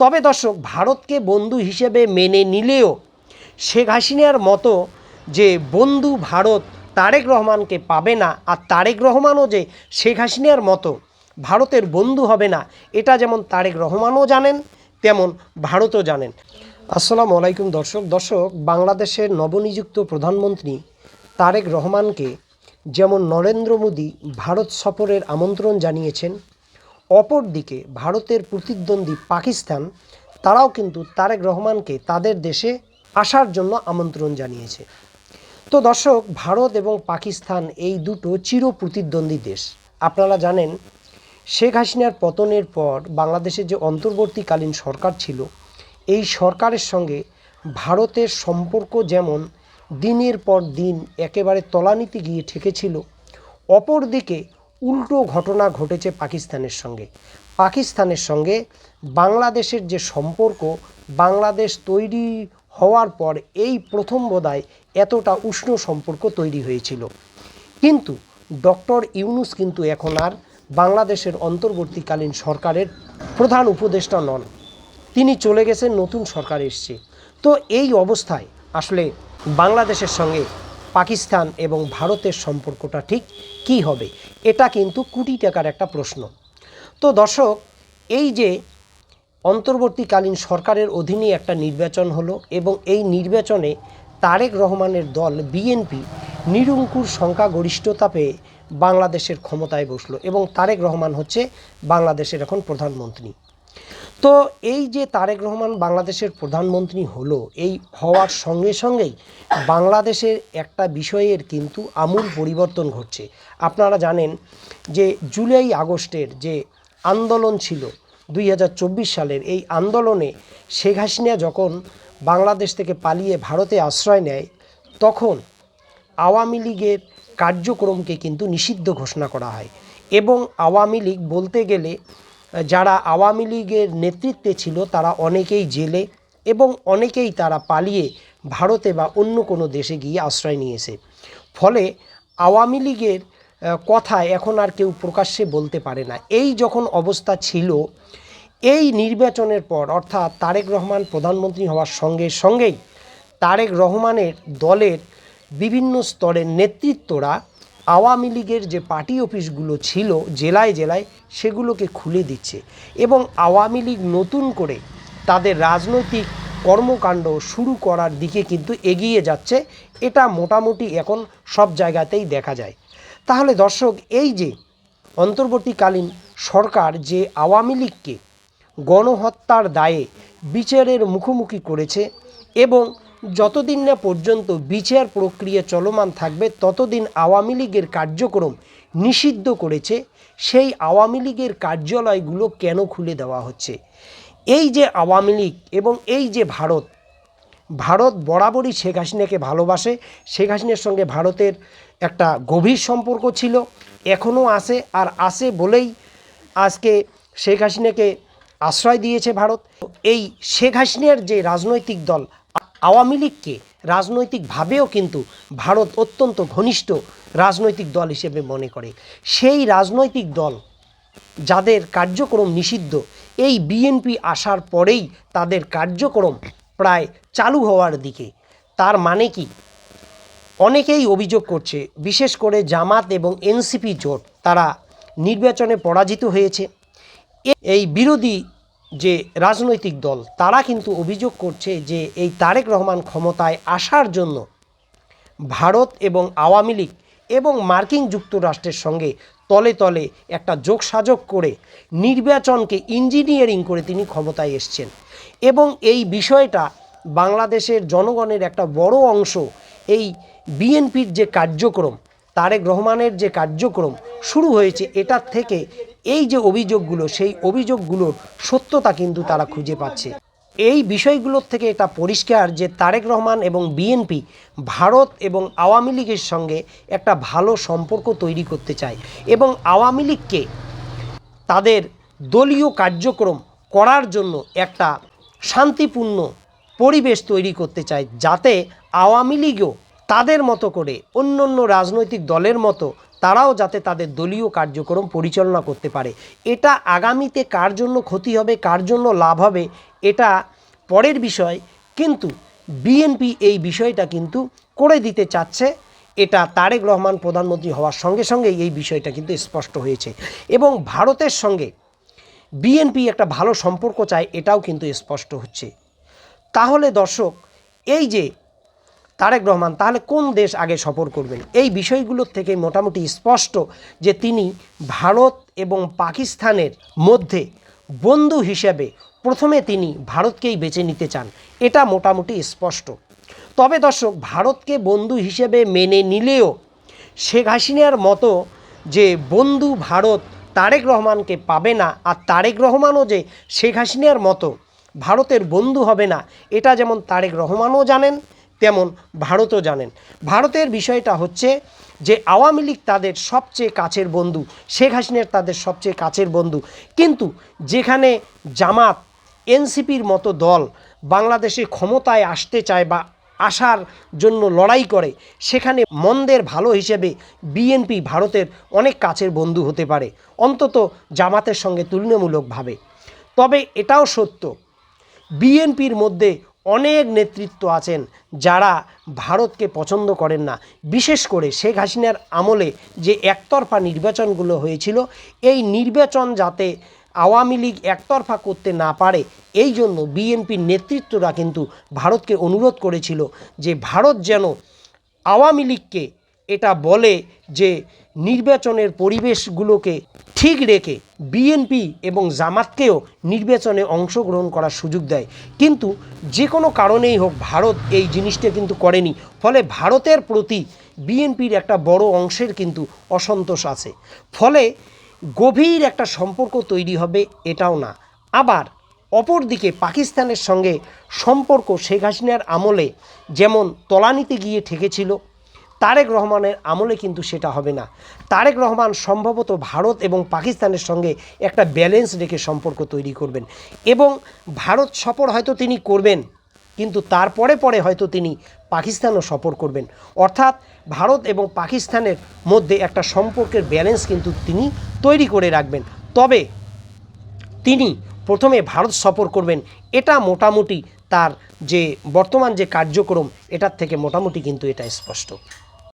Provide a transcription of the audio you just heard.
তবে দর্শক, ভারতকে বন্ধু হিসেবে মেনে নিলেও শেখ হাসিনার মতো যে বন্ধু ভারত তারেক রহমানকে পাবে না, আর তারেক রহমানও যে শেখ হাসিনার মতো ভারতের বন্ধু হবে না, এটা যেমন তারেক রহমানও জানেন, তেমন ভারতও জানেন। আসসালামু আলাইকুম দর্শক, বাংলাদেশের নবনিযুক্ত প্রধানমন্ত্রী তারেক রহমানকে যেমন নরেন্দ্র মোদী ভারত সফরের আমন্ত্রণ জানিয়েছেন, অপরদিকে ভারতের প্রতিদ্বন্দ্বী পাকিস্তান তারাও কিন্তু তারেক রহমানকে তাদের দেশে আসার জন্য আমন্ত্রণ জানিয়েছে। তো দর্শক, ভারত এবং পাকিস্তান এই দুটো চির প্রতিদ্বন্দ্বী দেশ। আপনারা জানেন, শেখ হাসিনার পতনের পর বাংলাদেশের যে অন্তর্বর্তীকালীন সরকার ছিল, এই সরকারের সঙ্গে ভারতের সম্পর্ক যেমন দিনের পর দিন একেবারে তলানিতে গিয়ে ঠেকেছিল, অপরদিকে উল্টো ঘটনা ঘটেছে পাকিস্তানের সঙ্গে বাংলাদেশের যে সম্পর্ক, বাংলাদেশ তৈরি হওয়ার পর এই প্রথম বোধহয় এতটা উষ্ণ সম্পর্ক তৈরি হয়েছিল। কিন্তু ডক্টর ইউনূস কিন্তু এখন আর বাংলাদেশের অন্তর্বর্তীকালীন সরকারের প্রধান উপদেষ্টা নন, তিনি চলে গেছেন, নতুন সরকার এসছে। তো এই অবস্থায় আসলে বাংলাদেশের সঙ্গে পাকিস্তান এবং ভারতের সম্পর্কটা ঠিক কী হবে, এটা কিন্তু কোটি টাকার একটা প্রশ্ন। তো দর্শক, এই যে অন্তর্বর্তীকালীন সরকারের অধীনে একটা নির্বাচন হলো এবং এই নির্বাচনে তারেক রহমানের দল বিএনপি নিরঙ্কুশ সংখ্যাগরিষ্ঠতা পেয়ে বাংলাদেশের ক্ষমতায় বসলো এবং তারেক রহমান হচ্ছে বাংলাদেশের এখন প্রধানমন্ত্রী। তো এই যে তারেক রহমান বাংলাদেশের প্রধানমন্ত্রী হলো, এই হওয়ার সঙ্গে সঙ্গেই বাংলাদেশের একটা বিষয়ের কিন্তু আমূল পরিবর্তন ঘটছে। আপনারা জানেন যে জুলাই আগস্টের যে আন্দোলন ছিল 2024 সালের, এই আন্দোলনে শেখ হাসিনা যখন বাংলাদেশ থেকে পালিয়ে ভারতে আশ্রয় নেয়, তখন আওয়ামী লীগের কার্যক্রমকে কিন্তু নিষিদ্ধ ঘোষণা করা হয় এবং আওয়ামী লীগ বলতে গেলে যারা আওয়ামী লীগের নেতৃত্বে ছিল তারা অনেকেই জেলে এবং অনেকেই তারা পালিয়ে ভারতে বা অন্য কোনো দেশে গিয়ে আশ্রয় নিয়েছে। ফলে আওয়ামী লীগের কথা এখন আর কেউ প্রকাশ্যে বলতে পারে না। এই যখন অবস্থা ছিল, এই নির্বাচনের পর অর্থাৎ তারেক রহমান প্রধানমন্ত্রী হওয়ার সঙ্গে সঙ্গেই তারেক রহমানের দলের বিভিন্ন স্তরের নেতৃত্বরা আওয়ামী লীগের যে পার্টি অফিসগুলো ছিল জেলায় জেলায়, সেগুলোকে খুলে দিচ্ছে এবং আওয়ামী লীগ নতুন করে তাদের রাজনৈতিক কর্মকাণ্ড শুরু করার দিকে কিন্তু এগিয়ে যাচ্ছে। এটা মোটামুটি এখন সব জায়গাতেই দেখা যায়। তাহলে দর্শক, এই যে অন্তর্বর্তীকালীন সরকার যে আওয়ামী লীগকে গণহত্যার দায়ে বিচারের মুখোমুখি করেছে এবং যতদিন না পর্যন্ত বিচার প্রক্রিয়া চলমান থাকবে ততদিন আওয়ামী লীগের কার্যক্রম নিষিদ্ধ করেছে, সেই আওয়ামী লীগের কার্যালয়গুলো কেন খুলে দেওয়া হচ্ছে? এই যে আওয়ামী লীগ এবং এই যে ভারত বরাবরই শেখ হাসিনাকে ভালোবাসে, শেখ হাসিনার সঙ্গে ভারতের একটা গভীর সম্পর্ক ছিল, এখনও আছে, আর আছে বলেই আজকে শেখ হাসিনাকে আশ্রয় দিয়েছে ভারত। এই শেখ হাসিনার যে রাজনৈতিক দল আওয়ামী লীগকে রাজনৈতিকভাবেও কিন্তু ভারত অত্যন্ত ঘনিষ্ঠ রাজনৈতিক দল হিসেবে মনে করে। সেই রাজনৈতিক দল যাদের কার্যক্রম নিষিদ্ধ, এই বিএনপি আসার পরেই তাদের কার্যক্রম প্রায় চালু হওয়ার দিকে। তার মানে কি? অনেকেই অভিযোগ করছে, বিশেষ করে জামাত এবং এনসিপি জোট তারা নির্বাচনে পরাজিত হয়েছে। এই বিরোধী যে রাজনৈতিক দল তারা কিন্তু অভিযোগ করছে যে এই তারেক রহমান ক্ষমতায় আসার জন্য ভারত এবং আওয়ামী লীগ এবং মার্কিন যুক্তরাষ্ট্রের সঙ্গে তলে তলে একটা যোগসাযোগ করে নির্বাচনকে ইঞ্জিনিয়ারিং করে তিনি ক্ষমতায় এসছেন এবং এই বিষয়টা বাংলাদেশের জনগণের একটা বড় অংশ এই বিএনপির যে কার্যক্রম, তারেক রহমানের যে কার্যক্রম শুরু হয়েছে, এটার থেকে এই যে অভিযোগগুলো, সেই অভিযোগগুলোর সত্যতা কিন্তু তারা খুঁজে পাচ্ছে। এই বিষয়গুলোর থেকে এটা পরিষ্কার যে তারেক রহমান এবং বিএনপি ভারত এবং আওয়ামী লীগের সঙ্গে একটা ভালো সম্পর্ক তৈরি করতে চায় এবং আওয়ামী লীগকে তাদের দলীয় কার্যক্রম করার জন্য একটা শান্তিপূর্ণ পরিবেশ তৈরি করতে চায়, যাতে আওয়ামী লীগও তাদের মতো করে অন্য রাজনৈতিক দলের মতো তারাও যাতে তাদের দলীয় কার্যক্রম পরিচালনা করতে পারে। এটা আগামীতে কার জন্য ক্ষতি হবে, কার জন্য লাভ হবে, এটা পরের বিষয়, কিন্তু বিএনপি এই বিষয়টা কিন্তু করে দিতে চাচ্ছে। এটা তারেক রহমান প্রধানমন্ত্রী হওয়ার সঙ্গে সঙ্গেই এই বিষয়টা কিন্তু স্পষ্ট হয়েছে, এবং ভারতের সঙ্গে বিএনপি একটা ভালো সম্পর্ক চায়, এটাও কিন্তু স্পষ্ট হচ্ছে। তাহলে দর্শক, এই যে তারেক রহমান তাহলে কোন দেশ আগে সফর করবেন, এই বিষয়গুলোর থেকে মোটামুটি স্পষ্ট যে তিনি ভারত এবং পাকিস্তানের মধ্যে বন্ধু হিসেবে প্রথমে তিনি ভারতকেই বেছে নিতে চান, এটা মোটামুটি স্পষ্ট। তবে দর্শক, ভারতকে বন্ধু হিসেবে মেনে নিলেও শেখ হাসিনার মতো যে বন্ধু ভারত তারেক রহমানকে পাবে না, আর তারেক রহমানও যে শেখ হাসিনার মতো ভারতের বন্ধু হবে না, এটা যেমন তারেক রহমানও জানেন, তেমন ভারতও জানেন। ভারতের বিষয়টা হচ্ছে যে আওয়ামী লীগ তাদের সবচেয়ে কাছের বন্ধু, শেখ হাসিনার তাদের সবচেয়ে কাছের বন্ধু, কিন্তু যেখানে জামাত, এনসিপির মতো দল বাংলাদেশে ক্ষমতায় আসতে চায় বা আসার জন্য লড়াই করে, সেখানে মন্দের ভালো হিসেবে বিএনপি ভারতের অনেক কাছের বন্ধু হতে পারে, অন্তত জামাতের সঙ্গে তুলনামূলকভাবে। তবে এটাও সত্য, বিএনপির মধ্যে অনেক নেতৃত্ব আছেন যারা ভারতকে পছন্দ করেন না। বিশেষ করে শেখ হাসিনার আমলে যে একতরফা নির্বাচনগুলো হয়েছিল, এই নির্বাচন যাতে আওয়ামী লীগ একতরফা করতে না পারে, এই জন্য বিএনপির নেতৃত্বরা কিন্তু ভারতকে অনুরোধ করেছিল যে ভারত যেন আওয়ামী লীগকে এটা বলে যে নির্বাচনের পরিবেশগুলোকে ঠিক রেখে বিএনপি এবং জামাতকেও নির্বাচনে অংশগ্রহণ করার সুযোগ দেয়। কিন্তু যে কোনো কারণেই হোক ভারত এই জিনিসটা কিন্তু করেনি, ফলে ভারতের প্রতি বিএনপির একটা বড় অংশের কিন্তু অসন্তোষ আছে। ফলে গভীর একটা সম্পর্ক তৈরি হবে এটাও না। আবার অপরদিকে পাকিস্তানের সঙ্গে সম্পর্ক শেখ হাসিনার আমলে যেমন তলানিতে গিয়ে ঠেকেছিল, তারেক রহমানের আমলে কিন্তু সেটা হবে না। তারেক রহমান সম্ভবত ভারত এবং পাকিস্তানের সঙ্গে একটা ব্যালেন্স রেখে সম্পর্ক তৈরি করবেন, এবং ভারত সফর হয়তো তিনি করবেন, কিন্তু তারপরে পরে হয়তো তিনি পাকিস্তানও সফর করবেন। অর্থাৎ ভারত এবং পাকিস্তানের মধ্যে একটা সম্পর্কের ব্যালেন্স কিন্তু তিনি তৈরি করে রাখবেন। তবে তিনি প্রথমে ভারত সফর করবেন, এটা মোটামুটি তার যে বর্তমান যে কার্যক্রম, এটার থেকে মোটামুটি কিন্তু এটা স্পষ্ট।